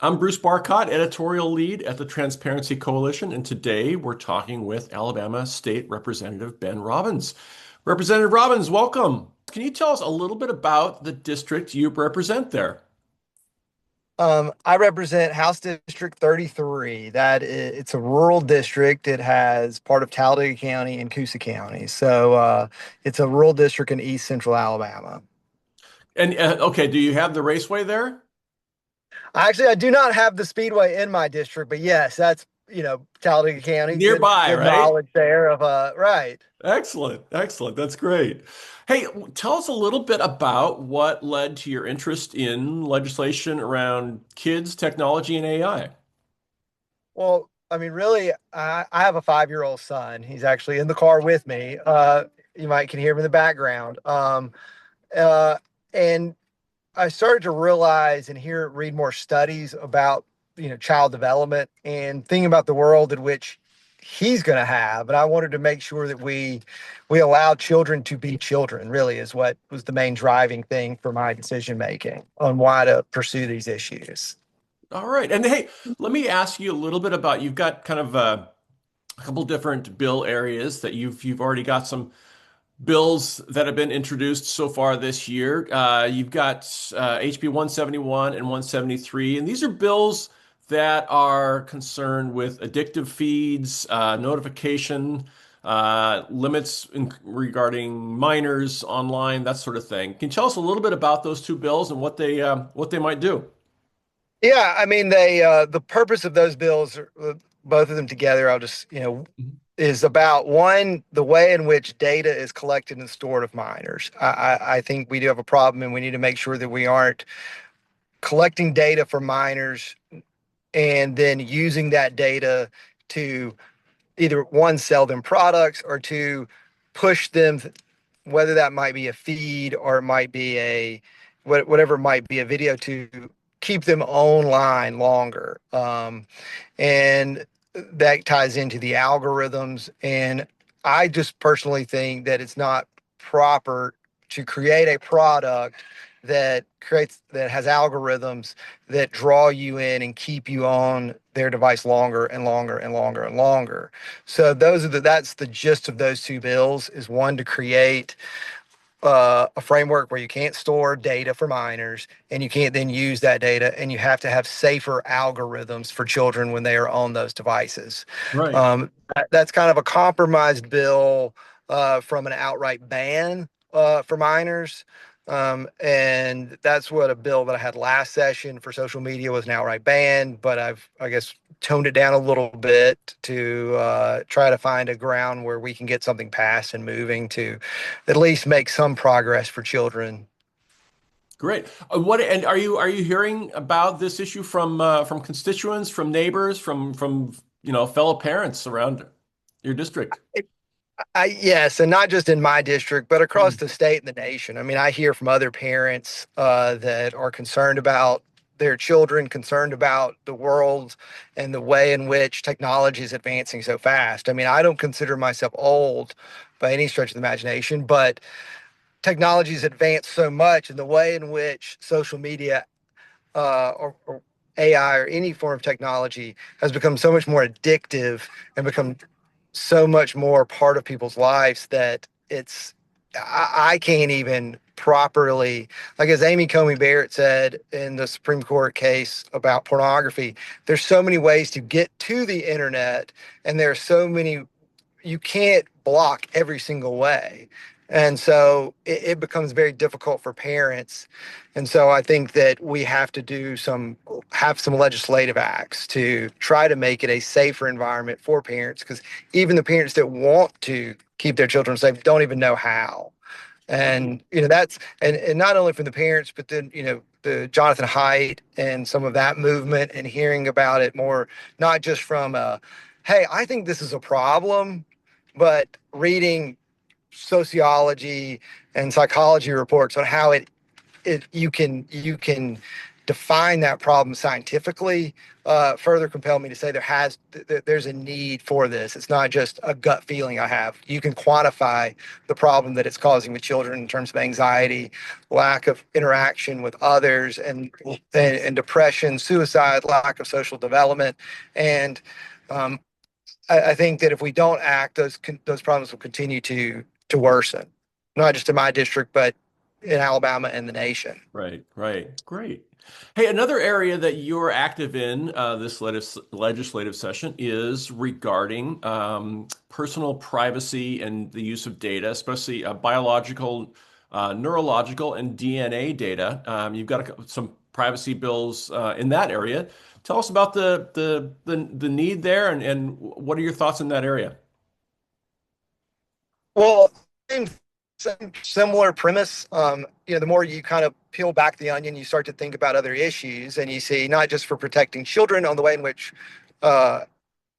I'm Bruce Barcott, editorial lead at the Transparency Coalition, and today we're talking with Alabama State Representative Ben Robbins. Representative Robbins, welcome. Can you tell us a little bit about the district you represent there? I represent House District 33. It's a rural district. It has part of Talladega County and Coosa County. It's a rural district in East Central Alabama. And okay, do you have the raceway there? I do not have the speedway in my district, but yes, that's, Talladega County. Nearby, Good right? knowledge there of right. Excellent, excellent. That's great. Hey, tell us a little bit about what led to your interest in legislation around kids, technology, and AI. Well, I mean, really, I have a 5-year-old son. He's actually in the car with me. You might can hear him in the background. Uh, and I started to realize and read more studies about, child development and thinking about the world in which he's going to have. And I wanted to make sure that we allow children to be children, really is what was the main driving thing for my decision making on why to pursue these issues. All right. And hey, let me ask you a little bit about you've got kind of a couple different bill areas that you've already got some bills that have been introduced so far this year. You've got HB 171 and 173, and these are bills that are concerned with addictive feeds, notification, regarding minors online, that sort of thing. Can you tell us a little bit about those two bills and what they might do? Yeah, I mean, the purpose of those bills, both of them together, I'll just, is about one, the way in which data is collected and stored of minors. I think we do have a problem, and we need to make sure that we aren't collecting data for minors and then using that data to either one, sell them products, or to push them, whether that might be a feed or it might be whatever it might be, a video, to keep them online longer. And that ties into the algorithms. And I just personally think that it's not proper to create a product that has algorithms that draw you in and keep you on their device longer and longer and longer and longer. So that's the gist of those two bills, is one, to create a framework where you can't store data for minors and you can't then use that data, and you have to have safer algorithms for children when they are on those devices. Right. That's kind of a compromised bill from an outright ban for minors. And that's what a bill that I had last session for social media was, an outright ban, but I guess, toned it down a little bit to try to find a ground where we can get something passed and moving to at least make some progress for children. Great. What and are you hearing about this issue from constituents, from neighbors, from fellow parents around your district? Yes, and not just in my district, but across Mm. the state and the nation. I mean, I hear from other parents that are concerned about their children, concerned about the world and the way in which technology is advancing so fast. I mean, I don't consider myself old by any stretch of the imagination, but technology has advanced so much, and the way in which social media or AI or any form of technology has become so much more addictive and become so much more part of people's lives that I can't even properly, like, as Amy Coney Barrett said in the Supreme Court case about pornography, there's so many ways to get to the internet, and there's so many, you can't block every single way. And so it becomes very difficult for parents. And so I think that we have to have some legislative acts to try to make it a safer environment for parents, because even the parents that want to keep their children safe don't even know how. And, and not only from the parents, but then, the Jonathan Haidt and some of that movement, and hearing about it more, not just from hey, I think this is a problem, but reading sociology and psychology reports on how it you can define that problem scientifically further compel me to say there's a need for this. It's not just a gut feeling I have. You can quantify the problem that it's causing with children in terms of anxiety, lack of interaction with others, and depression, suicide, lack of social development, and I think that if we don't act, those problems will continue to worsen, not just in my district, but in Alabama and the nation. Right, right. Great. Hey, another area that you're active in this legislative session is regarding personal privacy and the use of data, especially biological, neurological, and DNA data. You've got some privacy bills in that area. Tell us about the need there, and what are your thoughts in that area? Well, same similar premise. The more you kind of peel back the onion, you start to think about other issues, and you see not just for protecting children on the way in which uh,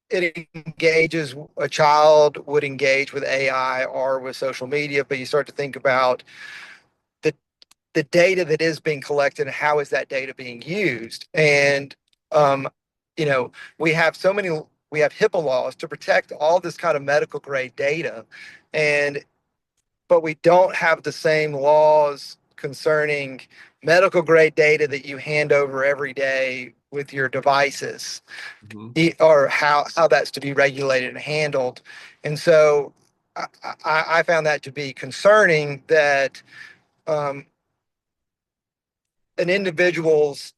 it engages a child would engage with AI or with social media, but you start to think about the the data that is being collected and how is that data being used. And um, you know, we have we have HIPAA laws to protect all this kind of medical grade data, and but we don't have the same laws concerning medical grade data that you hand over every day with your devices, Mhm. or how that's to be regulated and handled. And so I found that to be concerning that um, an individual's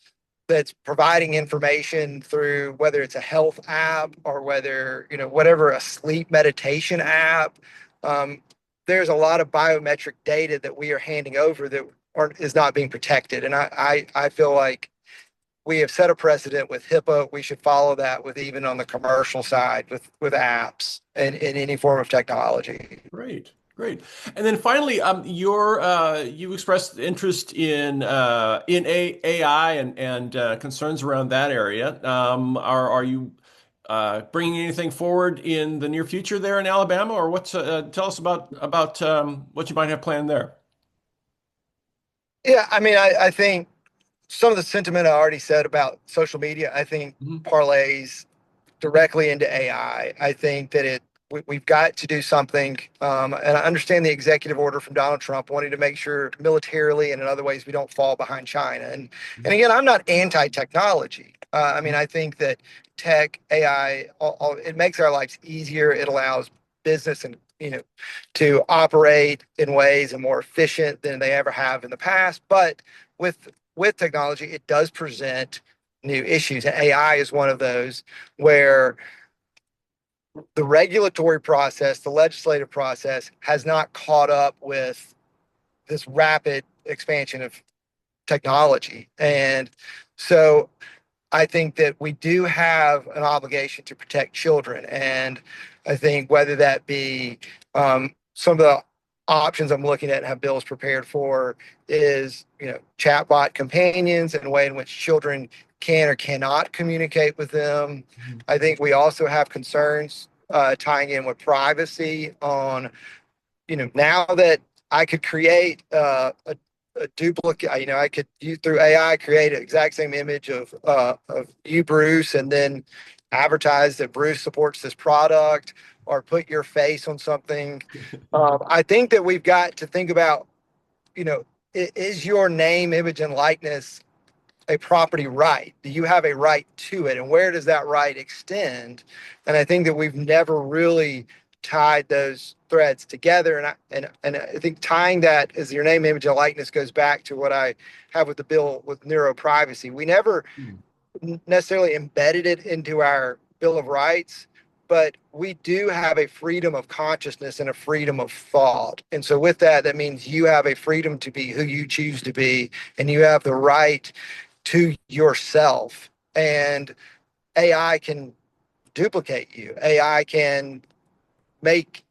that's providing information through whether it's a health app or whether whatever, a sleep meditation app, um, there's a lot of biometric data that we are handing over that is not being protected. And I feel like we have set a precedent with HIPAA. We should follow that with even on the commercial side with apps and in any form of technology. Great, great. And then finally, you expressed interest in AI and concerns around that area. Are you bringing anything forward in the near future there in Alabama, or what's tell us about what you might have planned there? Yeah, I mean, I think some of the sentiment I already said about social media, I think Mhm. parlays directly into AI. I think that we've got to do something. And I understand the executive order from Donald Trump wanting to make sure militarily and in other ways we don't fall behind China. And again, I'm not anti-technology. I mean, I think that tech, AI, it makes our lives easier. It allows business and to operate in ways and more efficient than they ever have in the past. But with technology, it does present new issues, and AI is one of those where the regulatory process, the legislative process, has not caught up with this rapid expansion of technology. And so I think that we do have an obligation to protect children. And I think whether that be some of the options I'm looking at and have bills prepared for is, chatbot companions and a way in which children can or cannot communicate with them. Mhm. I think we also have concerns tying in with privacy on, now that I could create a duplicate, I could use through AI create an exact same image of you, Bruce, and then advertise that Bruce supports this product or put your face on something. I think that we've got to think about, is your name, image, and likeness a property right? Do you have a right to it? And where does that right extend? And I think that we've never really tied those threads together. And I think tying that as your name, image, and likeness goes back to what I have with the bill with neuro privacy. We never Mhm. necessarily embedded it into our Bill of Rights, but we do have a freedom of consciousness and a freedom of thought. And so, with that, that means you have a freedom to be who you choose to be, and you have the right to yourself. And AI can duplicate you, AI can make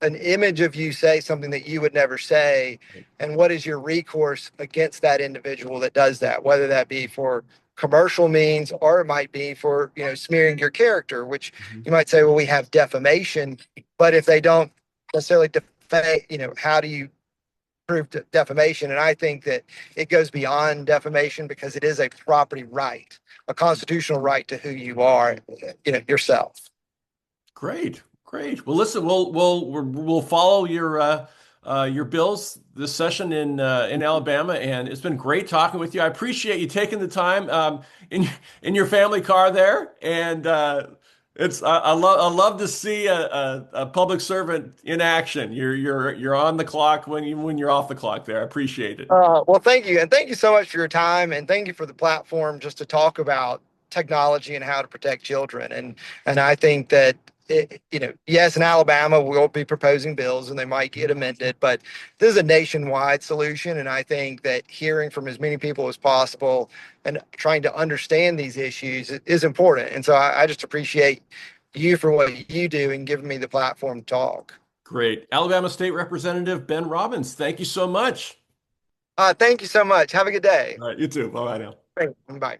an image of you say something that you would never say. And what is your recourse against that individual that does that, whether that be for commercial means or it might be for smearing your character, which Mhm. you might say, well, we have defamation. But if they don't necessarily defame, how do you prove defamation. And I think that it goes beyond defamation because it is a property right, a constitutional right to who you are, yourself. Great, great. Well, listen, we'll follow your bills this session in Alabama, and it's been great talking with you. I appreciate you taking the time in your family car there, and I love to see a public servant in action. You're on the clock when you're off the clock there. I appreciate it. Well, thank you. And thank you so much for your time. And thank you for the platform just to talk about technology and how to protect children. And I think that, yes, in Alabama, we'll be proposing bills and they might get amended, but this is a nationwide solution. And I think that hearing from as many people as possible and trying to understand these issues is important. And so I just appreciate you for what you do and giving me the platform to talk. Great. Alabama State Representative Ben Robbins, thank you so much. Thank you so much. Have a good day. All right, you too. Bye bye now. Bye.